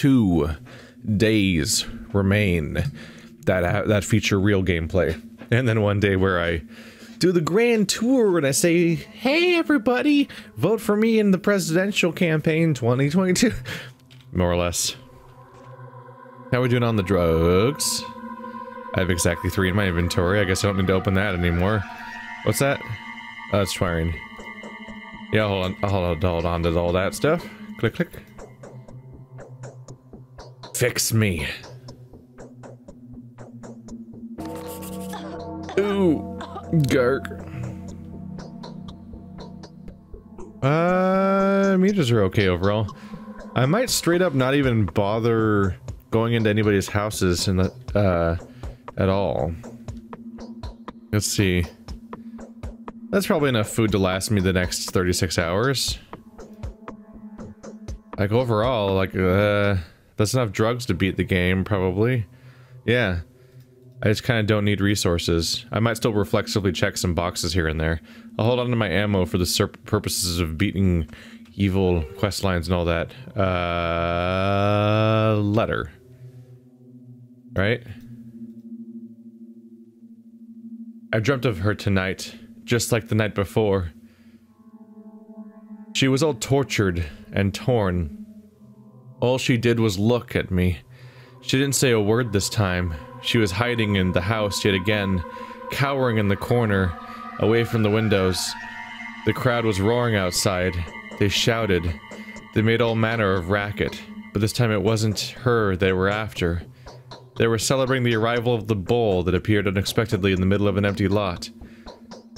2 days remain that feature real gameplay. And then one day where I do the grand tour and I say, hey everybody, vote for me in the presidential campaign 2022. More or less. How are we doing on the drugs? I have exactly 3 in my inventory. I guess I don't need to open that anymore. What's that? Oh, it's firing. Yeah, hold on to all that stuff. Click, click. Fix me. Ooh, gark. Meters are okay overall. I might straight up not even bother going into anybody's houses in the, at all. Let's see. That's probably enough food to last me the next 36 hours. Like overall, like, that's enough drugs to beat the game, probably. Yeah. I just kind of don't need resources. I might still reflexively check some boxes here and there. I'll hold on to my ammo for the purposes of beating evil quest lines and all that. Letter. Right? I dreamt of her tonight, just like the night before. She was all tortured and torn. All she did was look at me. She didn't say a word this time. She was hiding in the house yet again, cowering in the corner, away from the windows. The crowd was roaring outside. They shouted. They made all manner of racket, but this time it wasn't her they were after. They were celebrating the arrival of the bull that appeared unexpectedly in the middle of an empty lot.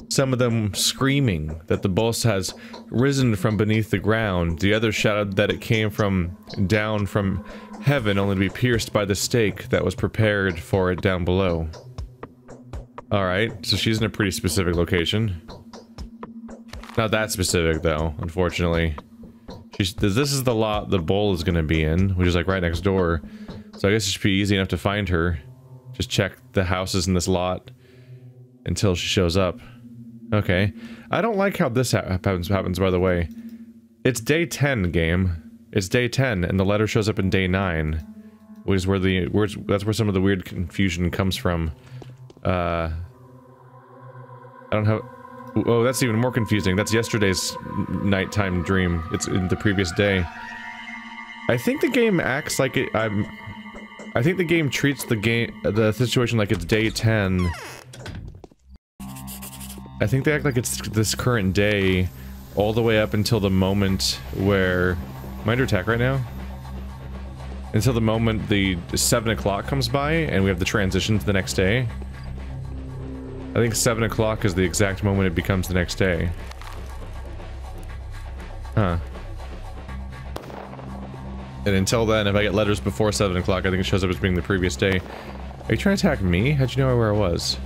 Some of them screaming that the bull has risen from beneath the ground. The others shouted that it came down from heaven only to be pierced by the stake that was prepared for it down below. Alright, so she's in a pretty specific location. Not that specific though, unfortunately. This is the lot the bull is gonna be in, which is like right next door. So I guess it should be easy enough to find her. Just check the houses in this lot until she shows up. Okay. I don't like how this happens, by the way. It's day 10, game. It's day 10, and the letter shows up in day 9. Which is where that's where some of the weird confusion comes from. I don't have... Oh, that's even more confusing. That's yesterday's nighttime dream. It's in the previous day. I think the game acts like it... I think the game treats the situation like it's day 10. I think they act like it's this current day all the way up until the moment where... Am I under attack right now? Until the moment the 7 o'clock comes by and we have the transition to the next day. I think 7 o'clock is the exact moment it becomes the next day. Huh. And until then, if I get letters before 7 o'clock, I think it shows up as being the previous day. Are you trying to attack me? How'd you know where I was?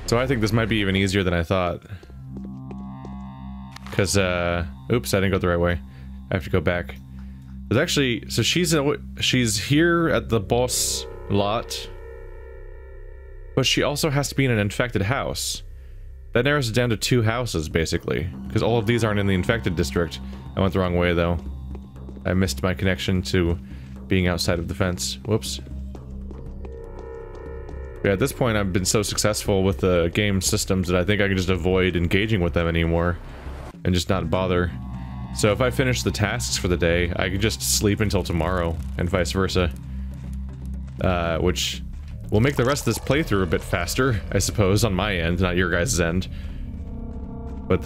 So I think this might be even easier than I thought. Because, oops, I didn't go the right way. I have to go back. There's actually... So she's here at the boss lot. But she also has to be in an infected house. That narrows it down to 2 houses, basically. Because all of these aren't in the infected district. I went the wrong way, though. I missed my connection to being outside of the fence. Whoops. Yeah, at this point I've been so successful with the game systems that I think I can just avoid engaging with them anymore. And just not bother. So if I finish the tasks for the day, I can just sleep until tomorrow, and vice versa. Which will make the rest of this playthrough a bit faster, I suppose, on my end, not your guys' end. But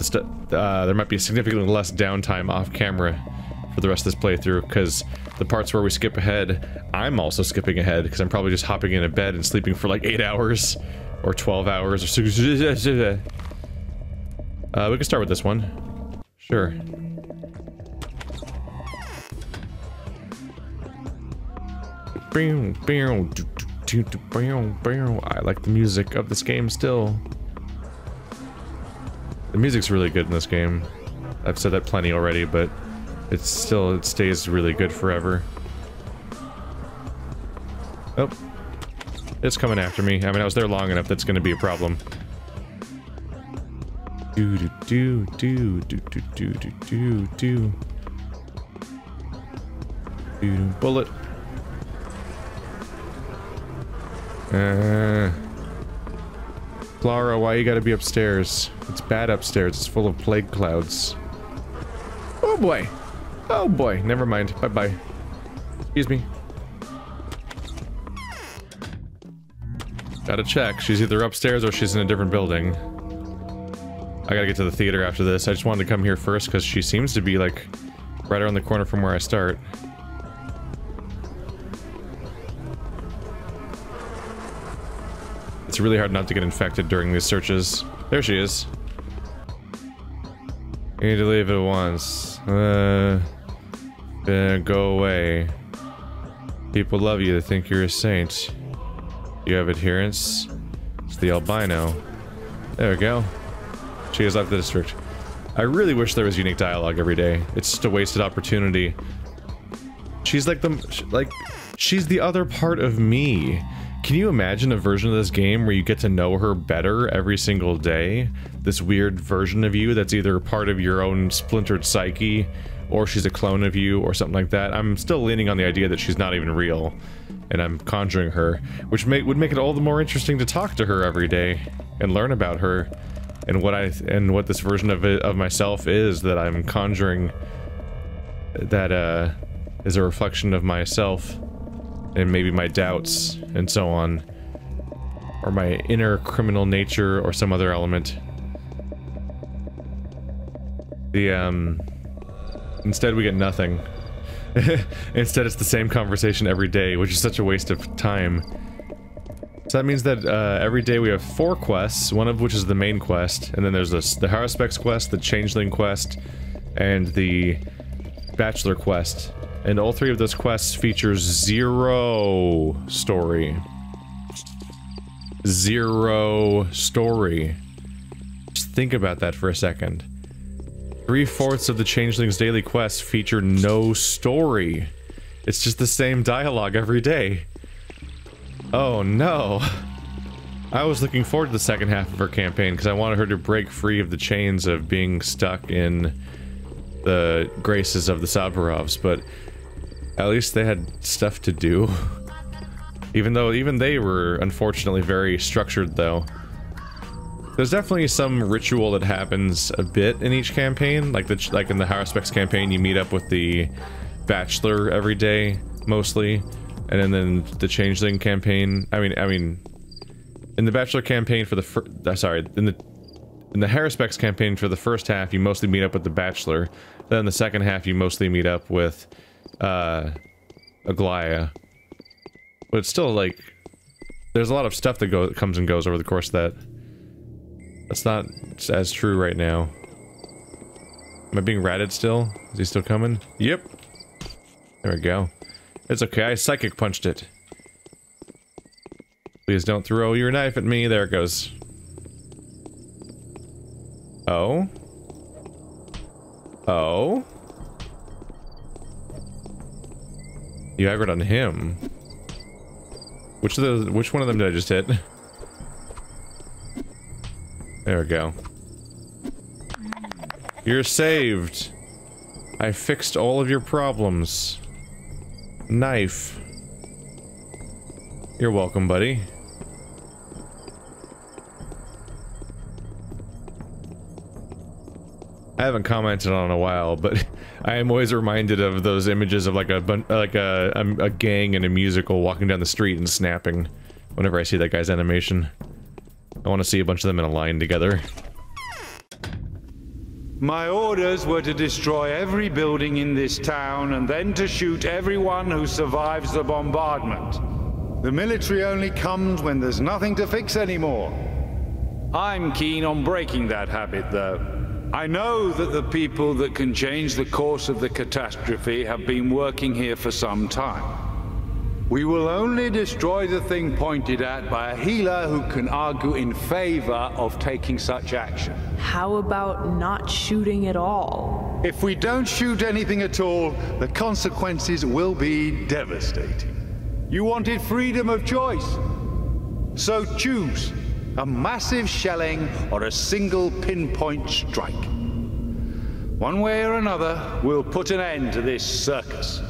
there might be significantly less downtime off camera for the rest of this playthrough, because the parts where we skip ahead, I'm also skipping ahead, because I'm probably just hopping into bed and sleeping for like 8 hours, or 12 hours, or so. We can start with this one. Sure. I like the music of this game still. The music's really good in this game. I've said that plenty already, but it stays really good forever. Oh. It's coming after me. I mean, I was there long enough, that's gonna be a problem. Do do do do do do do do do do. Bullet. Clara, why you gotta be upstairs? It's bad upstairs. It's full of plague clouds. Oh boy. Oh boy. Never mind. Bye-bye. Excuse me. Gotta check. She's either upstairs or she's in a different building. I gotta get to the theater after this. I just wanted to come here first because she seems to be like right around the corner from where I start. It's really hard not to get infected during these searches. There she is. You need to leave at once. Go away. People love you. They think you're a saint. You have adherents? It's the albino. There we go. She has left the district. I really wish there was unique dialogue every day. It's just a wasted opportunity. She's like she's the other part of me. Can you imagine a version of this game where you get to know her better every single day? This weird version of you that's either part of your own splintered psyche, or she's a clone of you, or something like that. I'm still leaning on the idea that she's not even real, and I'm conjuring her, which would make it all the more interesting to talk to her every day and learn about her and what this version of myself is that I'm conjuring. That is a reflection of myself. And maybe my doubts, and so on. Or my inner criminal nature, or some other element. Instead we get nothing. Instead it's the same conversation every day, which is such a waste of time. So that means that every day we have 4 quests, one of which is the main quest, and then there's the Haruspex quest, the Changeling quest, and the Bachelor quest. And all 3 of those quests feature 0 story. 0 story. Just think about that for a second. 3/4 of the Changeling's daily quests feature no story. It's just the same dialogue every day. Oh no. I was looking forward to the second half of her campaign because I wanted her to break free of the chains of being stuck in the graces of the Saburovs, but at least they had stuff to do. Even they were unfortunately very structured, though. There's definitely some ritual that happens a bit in each campaign, like in the Haruspex campaign, you meet up with the Bachelor every day, mostly, and then the Changeling campaign. I mean, in the Bachelor campaign for the in the Haruspex campaign for the first half, you mostly meet up with the Bachelor. Then in the second half, you mostly meet up with Aglaia. But it's still like there's a lot of stuff that comes and goes over the course of that. That's not as true right now. Am I being ratted still? Is he still coming? Yep. There we go. It's okay, I psychic punched it. Please don't throw your knife at me. There it goes. Oh? Oh? You aggroed on him. Which one of them did I just hit? There we go. You're saved. I fixed all of your problems. Knife. You're welcome, buddy. I haven't commented on in a while, but I am always reminded of those images of like a gang in a musical walking down the street and snapping whenever I see that guy's animation. I want to see a bunch of them in a line together. My orders were to destroy every building in this town and then to shoot everyone who survives the bombardment. The military only comes when there's nothing to fix anymore. I'm keen on breaking that habit, though. I know that the people that can change the course of the catastrophe have been working here for some time. We will only destroy the thing pointed at by a healer who can argue in favor of taking such action. How about not shooting at all? If we don't shoot anything at all, the consequences will be devastating. You wanted freedom of choice. So choose a massive shelling or a single pinpoint strike. One way or another, we'll put an end to this circus.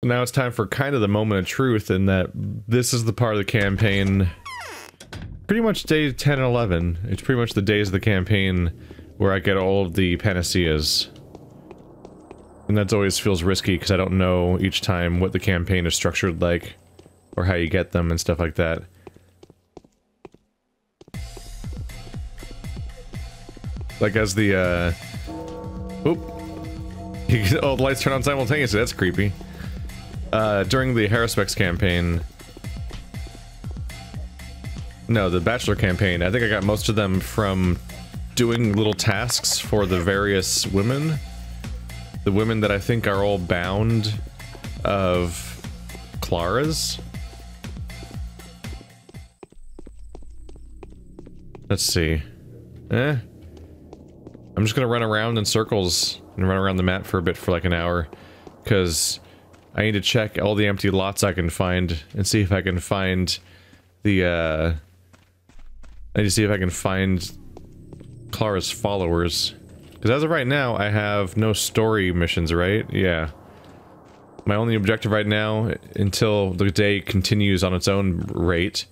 now it's time for kind of the moment of truth, in that this is the part of the campaign, pretty much day 10 and 11. It's pretty much the days of the campaign where I get all of the panaceas. And that always feels risky, because I don't know each time what the campaign is structured like, or how you get them and stuff like that. Like as the, oop. Oh, the lights turn on simultaneously, that's creepy. During the Haruspex campaign... No, the Bachelor campaign, I think I got most of them from doing little tasks for the various women. The women that I think are all bound of Clara's. Let's see. I'm just gonna run around in circles and run around the map for a bit for like an hour, because I need to check all the empty lots I can find and see if I can find the, I need to see if I can find Clara's followers. Because as of right now, I have no story missions, right? Yeah. My only objective right now, until the day continues on its own rate,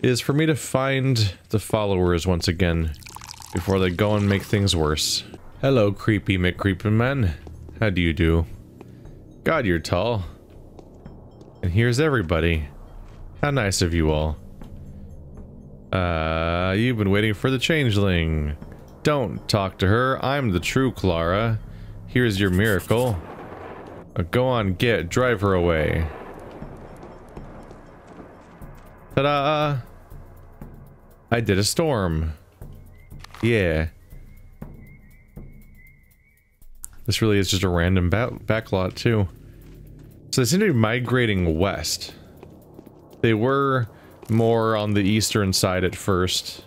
is for me to find the followers once again, before they go and make things worse. Hello, creepy McCreepin' man. How do you do? God, you're tall. And here's everybody. How nice of you all. You've been waiting for the Changeling. Don't talk to her. I'm the true Clara. Here's your miracle. Go on, drive her away. Ta-da! I did a storm. Yeah. This really is just a random backlot, too. So they seem to be migrating west. They were more on the eastern side at first.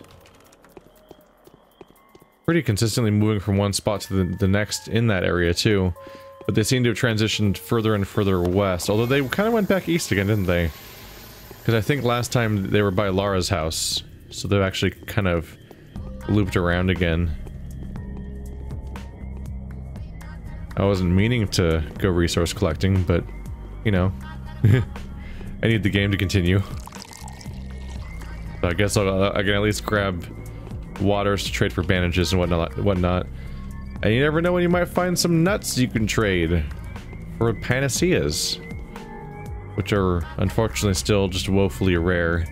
Pretty consistently moving from one spot to the next in that area, too. But they seem to have transitioned further and further west. Although they kind of went back east again, didn't they? Because I think last time they were by Lara's house. So they've actually kind of looped around again. I wasn't meaning to go resource collecting, but, you know. I need the game to continue. So I guess I can at least grab waters to trade for bandages and whatnot. And you never know when you might find some nuts you can trade for panaceas, which are unfortunately still just woefully rare.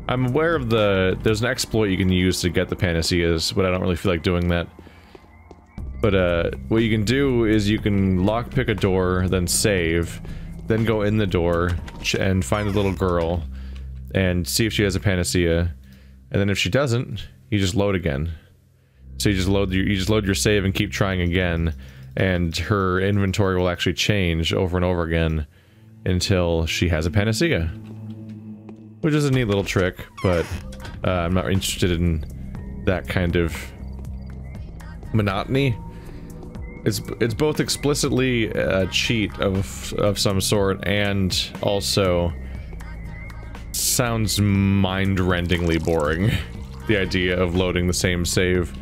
I'm aware of there's an exploit you can use to get the panaceas, but I don't really feel like doing that. But what you can do is you can lockpick a door, then save, then go in the door and find the little girl and see if she has a panacea, and then if she doesn't, you just load again. So you just load your save and keep trying again, and her inventory will actually change over and over again until she has a panacea. Which is a neat little trick, but I'm not interested in that kind of monotony. It's both explicitly a cheat of some sort, and also sounds mind-rendingly boring. The idea of loading the same save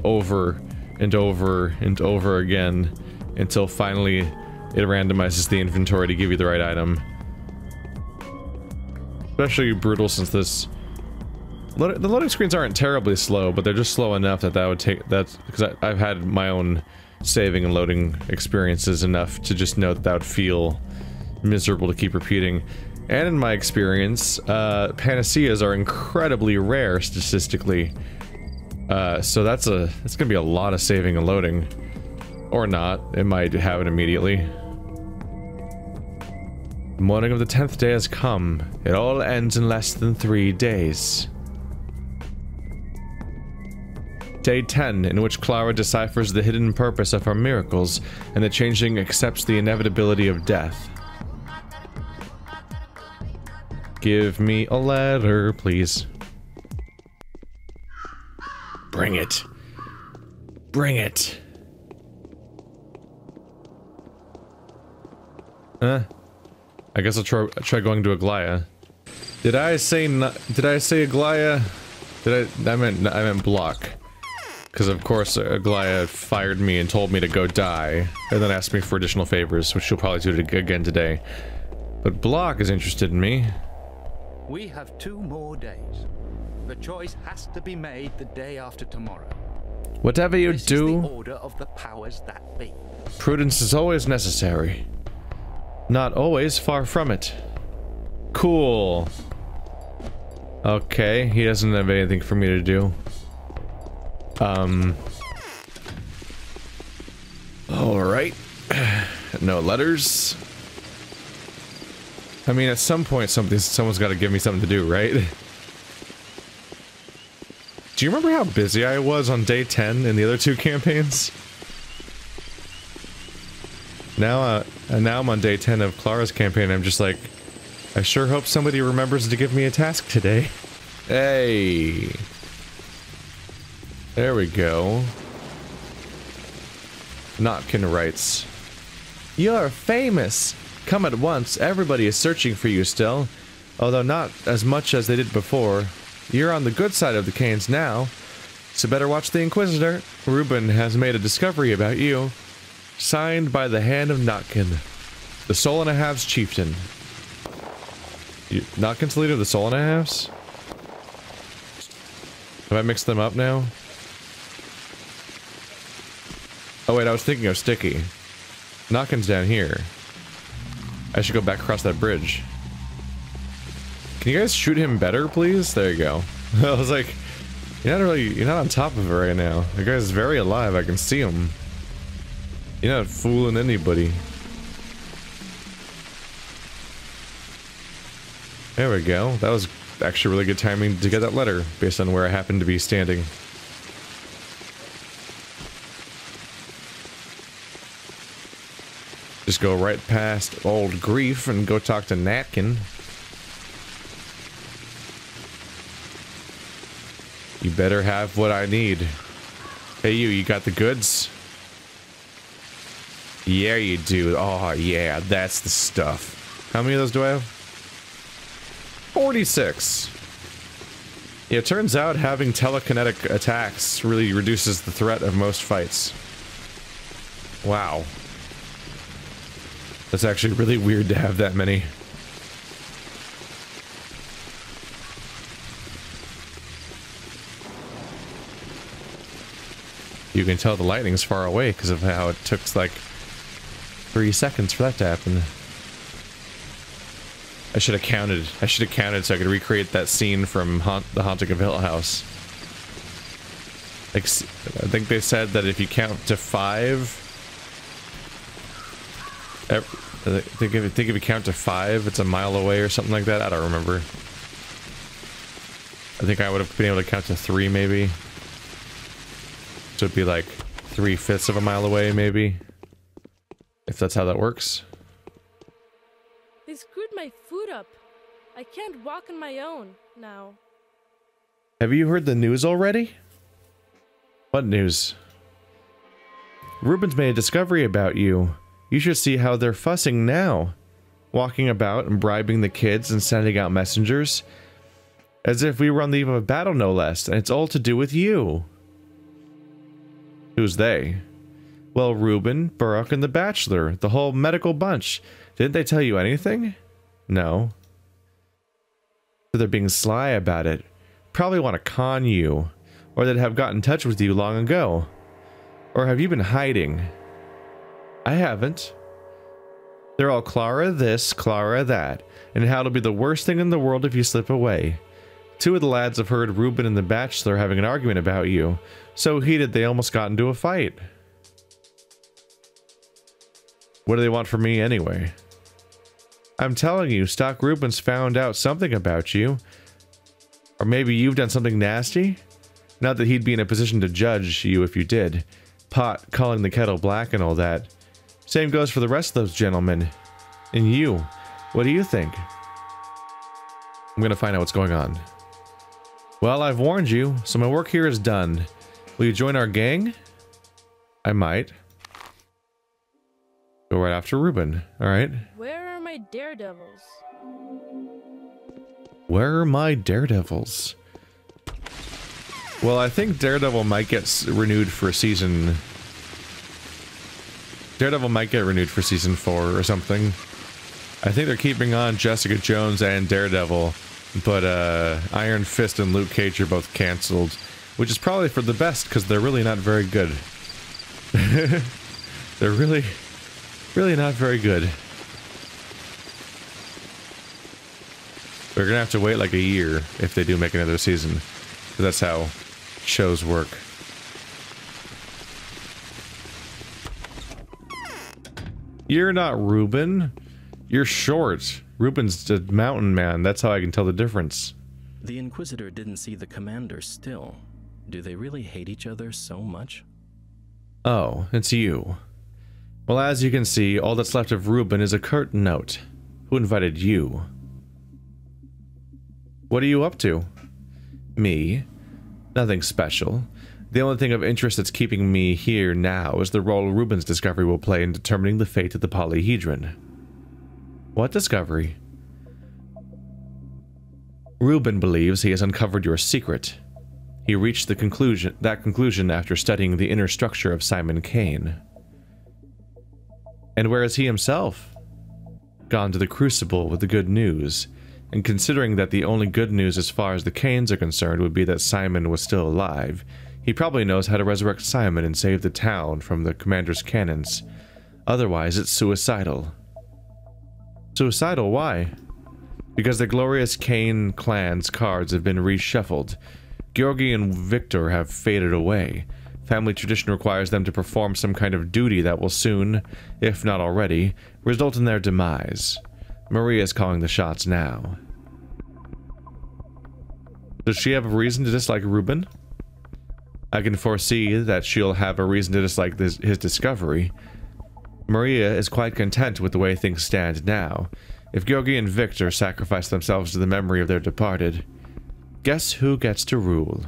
over and over and over again until finally it randomizes the inventory to give you the right item. Especially brutal, since the loading screens aren't terribly slow, but they're just slow enough that would take because I've had my own saving and loading experiences enough to just know that would feel miserable to keep repeating. And in my experience, panaceas are incredibly rare statistically, so that's gonna be a lot of saving and loading, or not. It might have it immediately. The morning of the 10th day has come. It all ends in less than 3 days. Day 10, in which Clara deciphers the hidden purpose of her miracles, and the Changeling accepts the inevitability of death. Give me a letter, please. Bring it. Bring it. I guess I'll try going to Aglaya. Did I say Aglaya? I meant block. Because of course Aglaia fired me and told me to go die, and then asked me for additional favors, which she'll probably do again today. But Block is interested in me. We have 2 more days. The choice has to be made the day after tomorrow. Whatever you This do, is the order of the powers that be. prudence is always necessary. Not always far from it. Cool. Okay, he doesn't have anything for me to do. Alright. No letters. I mean, at some point someone's got to give me something to do, right? Do you remember how busy I was on day 10 in the other 2 campaigns? Now I'm on day 10 of Clara's campaign. I'm just like, I sure hope somebody remembers to give me a task today. Hey. There we go. Notkin writes, "You're famous. Come at once. Everybody is searching for you still, although not as much as they did before. You're on the good side of the Canes now, so better watch the Inquisitor. Reuben has made a discovery about you. Signed by the hand of Notkin, the Soul and a Halves chieftain." Notkin's the leader of the Soul and a Halves? Have I mixed them up now? Oh wait, I was thinking of Sticky. Notkin's down here. I should go back across that bridge. Can you guys shoot him better, please? There you go. I was like, you're not on top of it right now. The guy's very alive, I can see him. You're not fooling anybody. There we go. That was actually really good timing to get that letter, based on where I happened to be standing. Just go right past old Grief and go talk to Natkin. You better have what I need. Hey you got the goods? Yeah you do. Oh yeah, that's the stuff. How many of those do I have? 46. Yeah, it turns out having telekinetic attacks really reduces the threat of most fights. Wow. That's actually really weird to have that many. You can tell the lightning's far away because of how it took like 3 seconds for that to happen. I should have counted. I should have counted so I could recreate that scene from The Haunting of Hill House. Like, I think they said that if you count to 5, I think if you count to 5, it's a mile away or something like that. I don't remember. I think I would have been able to count to 3 maybe. So it'd be like 3/5 of a mile away maybe. If that's how that works. They screwed my foot up. I can't walk on my own now. Have you heard the news already? What news? Reuben's made a discovery about you. You should see how they're fussing now. Walking about and bribing the kids and sending out messengers. As if we were on the eve of a battle, no less, and it's all to do with you. Who's they? Well, Reuben, Burrock, and the Bachelor, the whole medical bunch. Didn't they tell you anything? No. So they're being sly about it. Probably want to con you. Or they'd have gotten in touch with you long ago. Or have you been hiding? I haven't. They're all Clara this, Clara that, and how it'll be the worst thing in the world if you slip away. 2 of the lads have heard Reuben and the Bachelor having an argument about you. So heated they almost got into a fight. What do they want from me anyway? I'm telling you, Stock Reuben's found out something about you. Or maybe you've done something nasty? Not that he'd be in a position to judge you if you did. Pot calling the kettle black and all that. Same goes for the rest of those gentlemen. And you, what do you think? I'm gonna find out what's going on. Well, I've warned you, so my work here is done. Will you join our gang? I might. Go right after Reuben, alright? Where are my daredevils? Where are my daredevils? Well, I think Daredevil might get renewed for season... Daredevil might get renewed for season 4 or something. I think they're keeping on Jessica Jones and Daredevil, but Iron Fist and Luke Cage are both cancelled, which is probably for the best because they're really not very good. They're really not very good. We're gonna have to wait like a year if they do make another season, because that's how shows work. You're not Ruben. You're short. Ruben's the mountain man. That's how I can tell the difference. The Inquisitor didn't see the commander still. Do they really hate each other so much? Oh, it's you. Well, as you can see, all that's left of Ruben is a curt note. Who invited you? What are you up to? Me? Nothing special. The only thing of interest that's keeping me here now is the role Ruben's discovery will play in determining the fate of the polyhedron. What discovery? Ruben believes he has uncovered your secret. He reached that conclusion after studying the inner structure of Simon Kane. And where is he himself? Gone to the Crucible with the good news. And considering that the only good news as far as the Kanes are concerned would be that Simon was still alive, he probably knows how to resurrect Simon and save the town from the commander's cannons. Otherwise, it's suicidal. Suicidal? Why? Because the glorious Kane clan's cards have been reshuffled. Georgi and Victor have faded away. Family tradition requires them to perform some kind of duty that will soon, if not already, result in their demise. Maria's calling the shots now. Does she have a reason to dislike Ruben? I can foresee that she'll have a reason to dislike his discovery. Maria is quite content with the way things stand now. If Georgi and Victor sacrifice themselves to the memory of their departed, guess who gets to rule?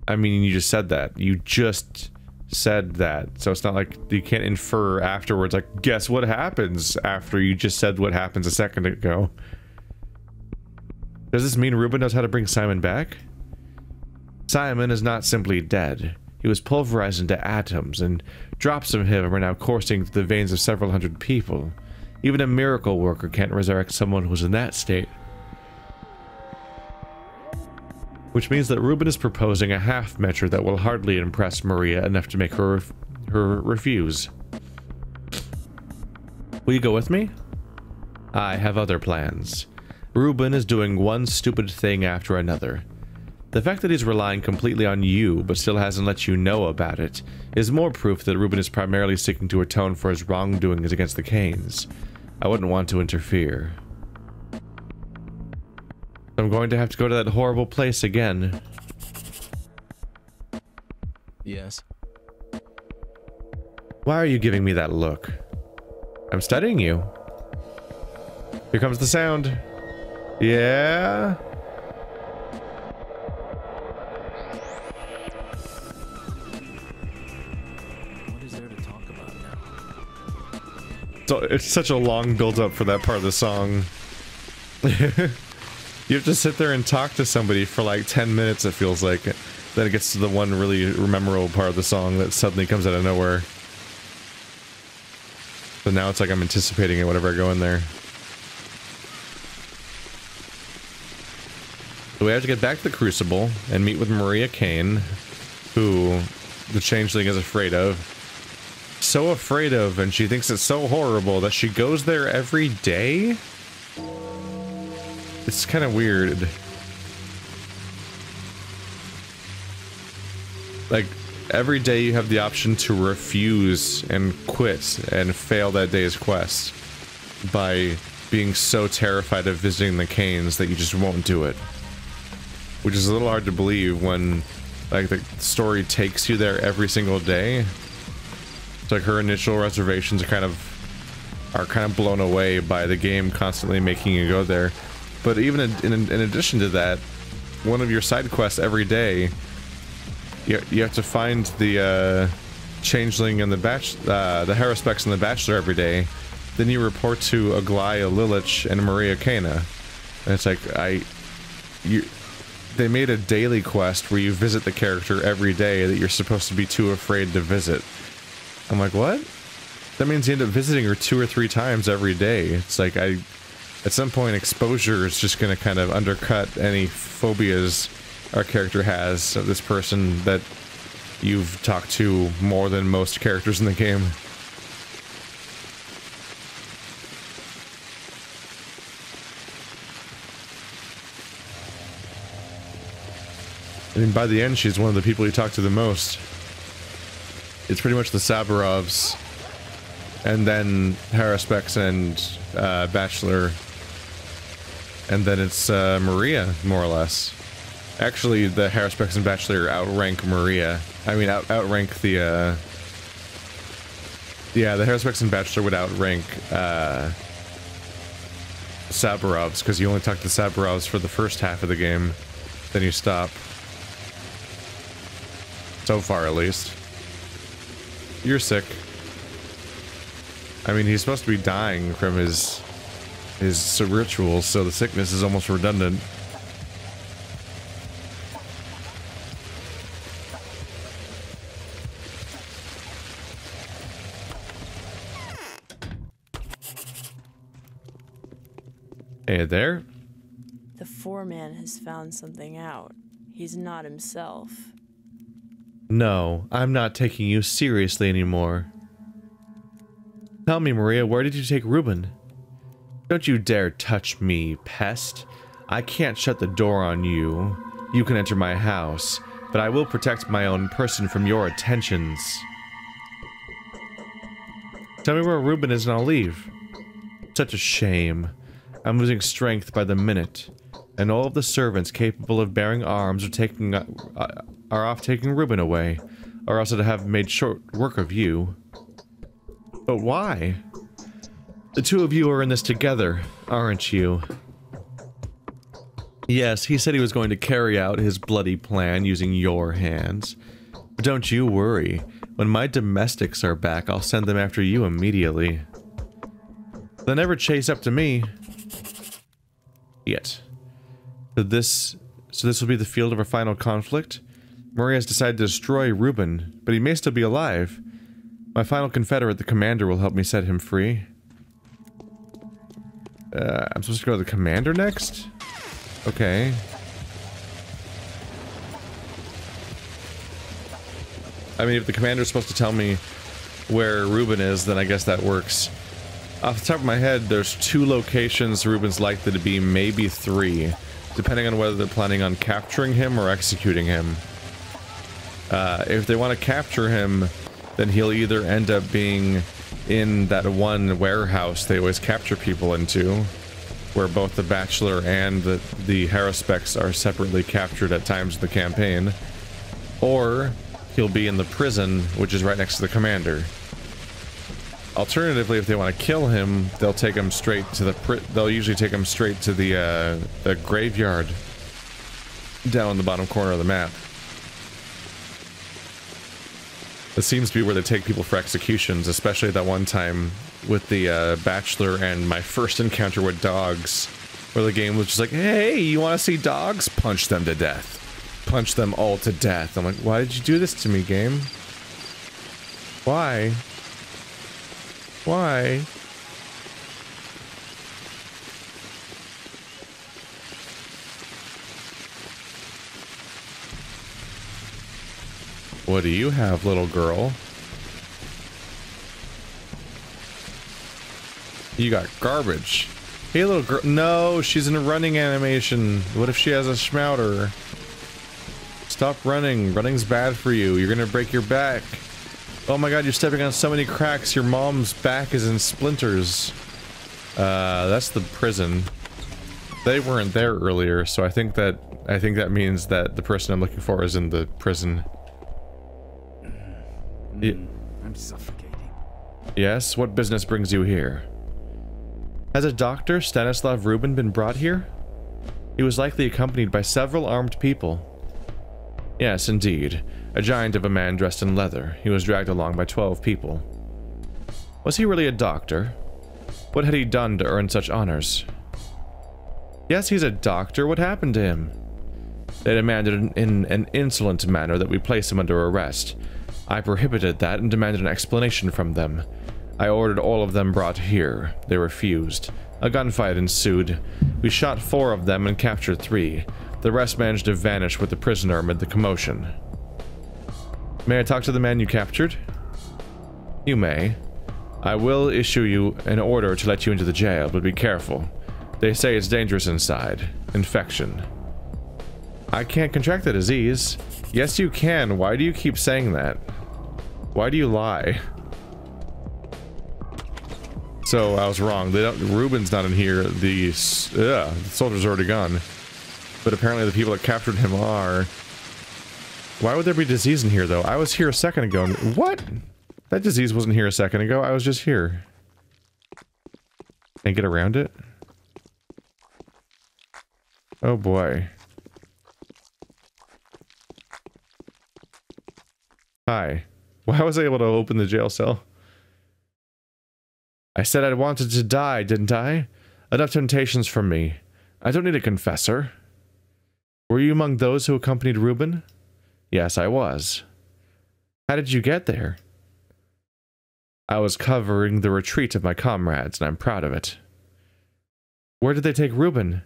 I mean, you just said that. You just said that. So it's not like you can't infer afterwards, like, guess what happens after you just said what happens a second ago. Does this mean Ruben knows how to bring Simon back? Simon is not simply dead. He was pulverized into atoms, and drops of him are now coursing through the veins of several hundred people. Even a miracle worker can't resurrect someone who's in that state. Which means that Ruben is proposing a half measure that will hardly impress Maria enough to make her refuse. Will you go with me? I have other plans. Ruben is doing one stupid thing after another. The fact that he's relying completely on you, but still hasn't let you know about it, is more proof that Ruben is primarily seeking to atone for his wrongdoings against the Kanes. I wouldn't want to interfere. I'm going to have to go to that horrible place again. Yes. Why are you giving me that look? I'm studying you. Here comes the sound. Yeah? What is there to talk about now? So it's such a long build-up for that part of the song. You have to sit there and talk to somebody for like 10 minutes, it feels like. Then it gets to the one really memorable part of the song that suddenly comes out of nowhere. So now it's like I'm anticipating it whenever I go in there. So we have to get back to the Crucible and meet with Maria Kane, who the Changeling is afraid of. So afraid of, and she thinks it's so horrible that she goes there every day? It's kind of weird. Like, every day you have the option to refuse and quit and fail that day's quest by being so terrified of visiting the Kanes that you just won't do it. Which is a little hard to believe when, like, the story takes you there every single day. It's like her initial reservations are kind of blown away by the game constantly making you go there. But even in addition to that, one of your side quests every day, you have to find the Changeling and the Haruspex and the Bachelor every day. Then you report to Aglaia Lilich and Maria Kana. And it's like, they made a daily quest where you visit the character every day that you're supposed to be too afraid to visit. I'm like, what? That means you end up visiting her 2 or 3 times every day. It's like, at some point, exposure is just going to kind of undercut any phobias our character has of this person that you've talked to more than most characters in the game. I mean, by the end, she's one of the people you talk to the most. It's pretty much the Saburovs, and then Haruspex and Bachelor, and then it's Maria, more or less. Actually, the Haruspex and Bachelor outrank Maria. I mean, outrank the, yeah, the Haruspex and Bachelor would outrank, Saburovs, because you only talk to Saburovs for the first half of the game, then you stop. So far, at least. You're sick. I mean, he's supposed to be dying from his rituals, so the sickness is almost redundant. Hey there. The foreman has found something out. He's not himself. No, I'm not taking you seriously anymore. Tell me, Maria, where did you take Ruben? Don't you dare touch me, pest. I can't shut the door on you. You can enter my house, but I will protect my own person from your attentions. Tell me where Ruben is and I'll leave. Such a shame. I'm losing strength by the minute, and all of the servants capable of bearing arms are off taking Ruben away, or else I'd have made short work of you. But why? The two of you are in this together, aren't you? Yes, he said he was going to carry out his bloody plan using your hands. But don't you worry. When my domestics are back, I'll send them after you immediately. They'll never chase up to me. Yet. So this will be the field of our final conflict? Maria has decided to destroy Ruben, but he may still be alive. My final confederate, the commander, will help me set him free. I'm supposed to go to the commander next? Okay. I mean, if the commander's supposed to tell me where Ruben is, then I guess that works. Off the top of my head, there's 2 locations Ruben's likely to be, maybe 3, depending on whether they're planning on capturing him or executing him. If they want to capture him, then he'll either end up being in that one warehouse they always capture people into, where both the Bachelor and the Haruspex are separately captured at times of the campaign, or he'll be in the prison, which is right next to the commander. Alternatively, if they want to kill him, they'll take him straight to they'll usually take him straight to the graveyard down in the bottom corner of the map. It seems to be where they take people for executions, especially that one time with the Bachelor and my first encounter with dogs, where the game was just like, hey, you want to see dogs? Punch them to death. Punch them all to death. I'm like, why did you do this to me, game? Why? Why? What do you have, little girl? You got garbage. Hey, little girl. No, she's in a running animation. What if she has a schmouter? Stop running. Running's bad for you. You're gonna break your back. Oh my god, you're stepping on so many cracks. Your mom's back is in splinters. That's the prison. They weren't there earlier, so I think that means that the person I'm looking for is in the prison. I'm suffocating. Yes, what business brings you here? Has a doctor, Stanislav Rubin, been brought here? He was likely accompanied by several armed people. Yes, indeed. A giant of a man dressed in leather. He was dragged along by 12 people. Was he really a doctor? What had he done to earn such honors? Yes, he's a doctor. What happened to him? They demanded in an insolent manner that we place him under arrest. I prohibited that and demanded an explanation from them. I ordered all of them brought here. They refused. A gunfight ensued. We shot 4 of them and captured 3. The rest managed to vanish with the prisoner amid the commotion. May I talk to the man you captured? You may. I will issue you an order to let you into the jail, but be careful. They say it's dangerous inside. Infection. I can't contract the disease. Yes, you can. Why do you keep saying that? Why do you lie? So, I was wrong. They don't- Ruben's not in here. The soldier's already gone. But apparently the people that captured him are. Why would there be disease in here, though? I was here a second ago. What? That disease wasn't here a second ago. I was just here. Can I get around it? Oh boy. Hi. Why was I able to open the jail cell? I said I wanted to die, didn't I? Enough temptations from me. I don't need a confessor. Were you among those who accompanied Reuben? Yes, I was. How did you get there? I was covering the retreat of my comrades, and I'm proud of it. Where did they take Reuben?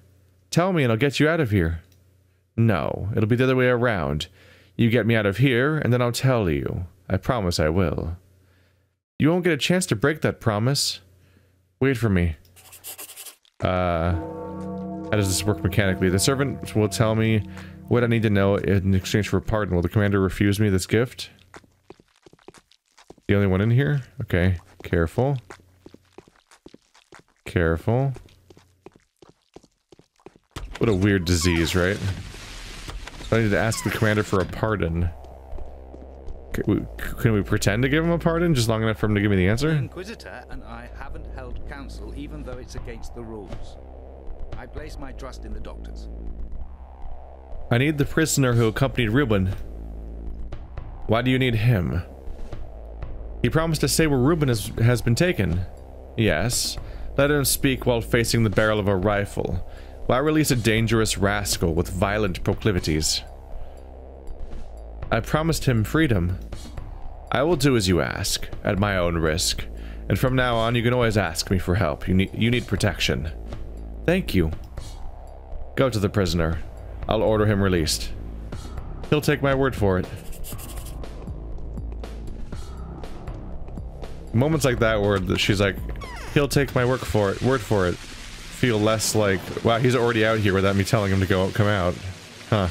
Tell me and I'll get you out of here. No, it'll be the other way around. You get me out of here, and then I'll tell you. I promise I will. You won't get a chance to break that promise. Wait for me. How does this work mechanically? The servant will tell me what I need to know in exchange for a pardon. Will the commander refuse me this gift? The only one in here? Okay. Careful. Careful. What a weird disease, right? I need to ask the commander for a pardon. Can we pretend to give him a pardon just long enough for him to give me the answer? The Inquisitor and I haven't held counsel even though it's against the rules. I place my trust in the doctors. I need the prisoner who accompanied Reuben. Why do you need him? He promised to say where Reuben has been taken. Yes. Let him speak while facing the barrel of a rifle. Why release a dangerous rascal with violent proclivities? I promised him freedom. I will do as you ask, at my own risk. And from now on, you can always ask me for help. You need protection. Thank you. Go to the prisoner. I'll order him released. He'll take my word for it. Moments like that where she's like, he'll take my word for it, feel less like, wow, he's already out here without me telling him to come out. Huh.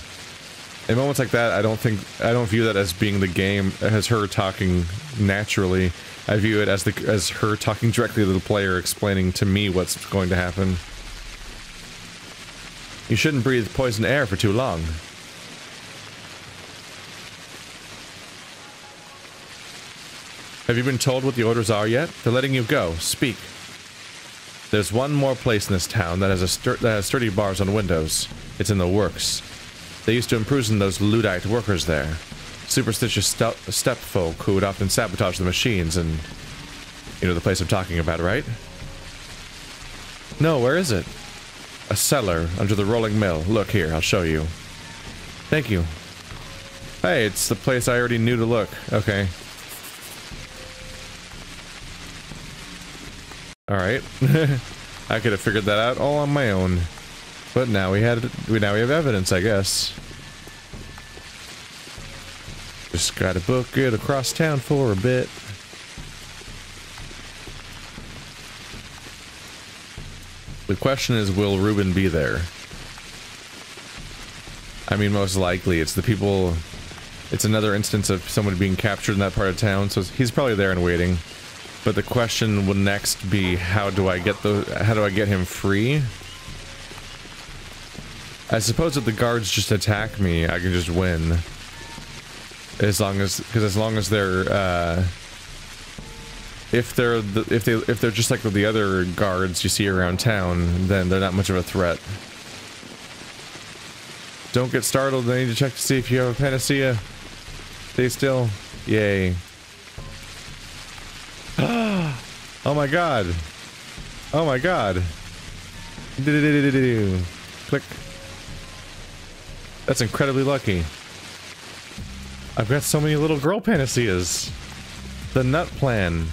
In moments like that, I don't view that as being the game, as her talking naturally. I view it as her talking directly to the player, explaining to me what's going to happen. You shouldn't breathe poison air for too long. Have you been told what the orders are yet? They're letting you go. Speak. There's one more place in this town that has sturdy bars on windows. It's in the works. They used to imprison those Luddite workers there. Superstitious steppe folk who would often sabotage the machines and... You know the place I'm talking about, right? No, where is it? A cellar under the rolling mill. Look here, I'll show you. Thank you. Hey, it's the place I already knew to look. Okay. Alright. I could have figured that out all on my own. But now we have evidence, I guess. Just gotta book it across town for a bit. The question is, will Reuben be there? I mean, most likely. It's the people... It's another instance of someone being captured in that part of town, so he's probably there and waiting. But the question will next be, how do I get him free? I suppose if the guards just attack me, I can just win. As long as they're, if they're just like the other guards you see around town, then they're not much of a threat. Don't get startled. I need to check to see if you have a panacea. Stay still. Yay. Oh my god. Oh my god. Click. That's incredibly lucky. I've got so many little girl panaceas. The nut plan.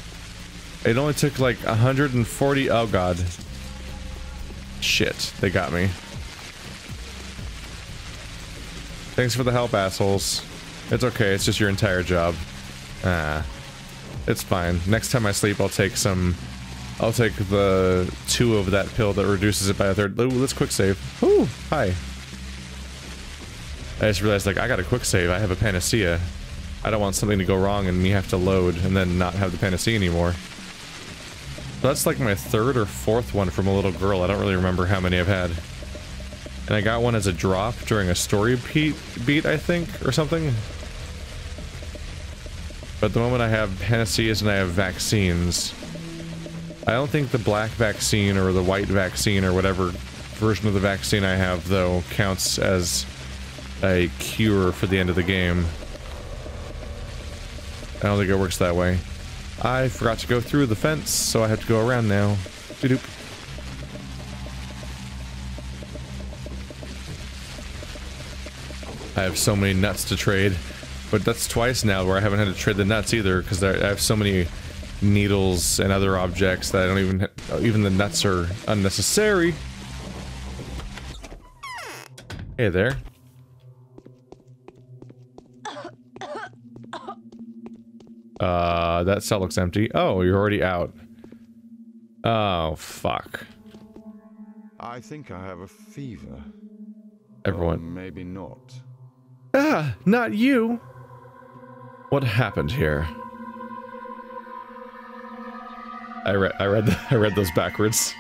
It only took like 140. Oh god. Shit, they got me. Thanks for the help, assholes. It's okay, it's just your entire job. It's fine. Next time I sleep, I'll take the 2 of that pill that reduces it by a third. Ooh, let's quick save. Ooh, hi. I just realized, like, I got a quick save. I have a panacea. I don't want something to go wrong and me have to load and then not have the panacea anymore. So that's like my 3rd or 4th one from a little girl. I don't really remember how many I've had. And I got one as a drop during a story beat, I think, or something. But at the moment I have panaceas and I have vaccines. I don't think the black vaccine or the white vaccine or whatever version of the vaccine I have, though, counts as a cure for the end of the game. I don't think it works that way. I forgot to go through the fence, so I have to go around now. Doop. I have so many nuts to trade, but that's twice now where I haven't had to trade the nuts either, because I have so many needles and other objects that I don't even the nuts are unnecessary. Hey there. That cell looks empty. Oh, you're already out. Oh, fuck. I think I have a fever. Everyone. Or maybe not. Ah, not you! What happened here? I read those backwards.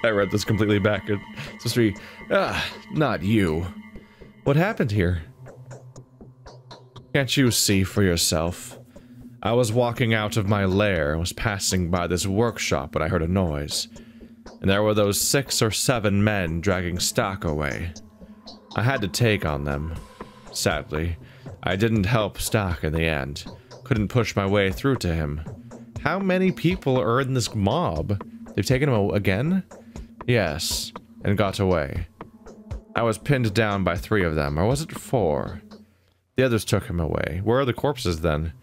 I read those completely backwards. It's supposed to be, not you. What happened here? Can't you see for yourself? I was walking out of my lair, was passing by this workshop when I heard a noise. And there were those 6 or 7 men dragging stock away. I had to take on them. Sadly, I didn't help Stock in the end. Couldn't push my way through to him. How many people are in this mob? They've taken him again? Yes, and got away. I was pinned down by 3 of them, or was it 4? The others took him away. Where are the corpses then?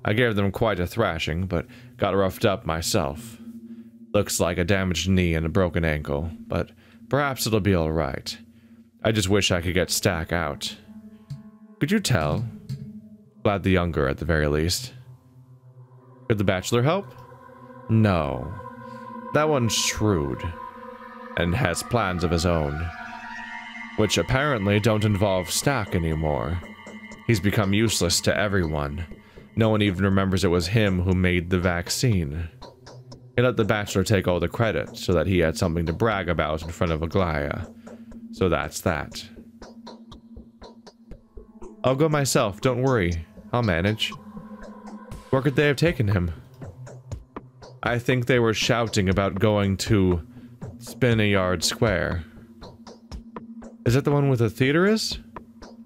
I gave them quite a thrashing, but got roughed up myself. Looks like a damaged knee and a broken ankle, but perhaps it'll be alright. I just wish I could get Stack out. Could you tell? Glad the younger, at the very least. Could the bachelor help? No. That one's shrewd, and has plans of his own, which apparently don't involve Stack anymore. He's become useless to everyone. No one even remembers it was him who made the vaccine. He let the bachelor take all the credit, so that he had something to brag about in front of Aglaia. So that's that. I'll go myself, don't worry. I'll manage. Where could they have taken him? I think they were shouting about going to Spinnyard Square. Is that the one where the theater is?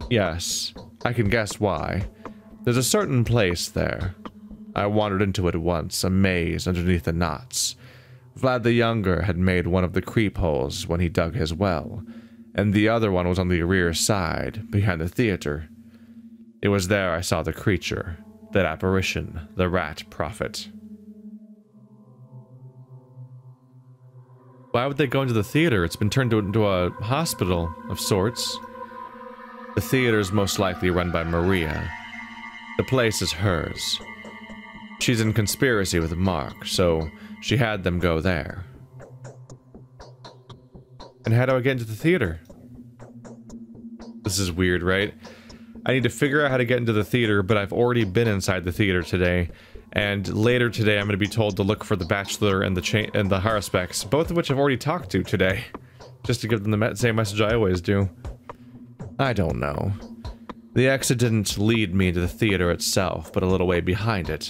Yes, I can guess why. There's a certain place there. I wandered into it once, a maze underneath the knots. Vlad the Younger had made one of the creep holes when he dug his well, and the other one was on the rear side, behind the theater. It was there I saw the creature, that apparition, the rat prophet. Why would they go into the theater? It's been turned into a hospital of sorts. The theater's most likely run by Maria. The place is hers. She's in conspiracy with Mark, so she had them go there. And how do I get into the theater? This is weird, right? I need to figure out how to get into the theater, but I've already been inside the theater today. And later today, I'm going to be told to look for the Bachelor and the Haruspecs, both of which I've already talked to today. Just to give them the same message I always do. I don't know. The exit didn't lead me to the theater itself, but a little way behind it.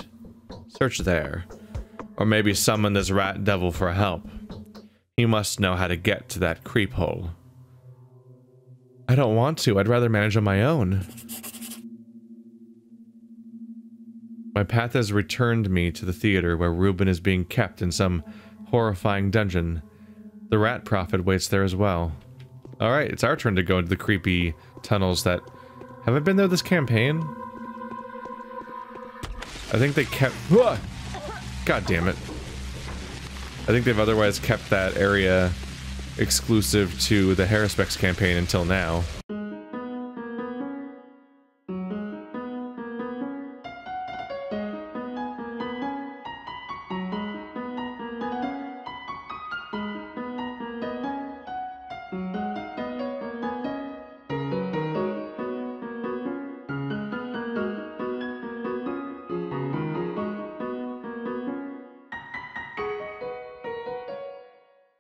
Search there. Or maybe summon this rat devil for help. He must know how to get to that creep hole. I don't want to. I'd rather manage on my own. My path has returned me to the theater where Reuben is being kept in some horrifying dungeon. The rat prophet waits there as well. Alright, it's our turn to go into the creepy tunnels that... Have I been there this campaign? I think they kept... Whoa! God damn it. I think they've otherwise kept that area exclusive to the Harrispex campaign until now.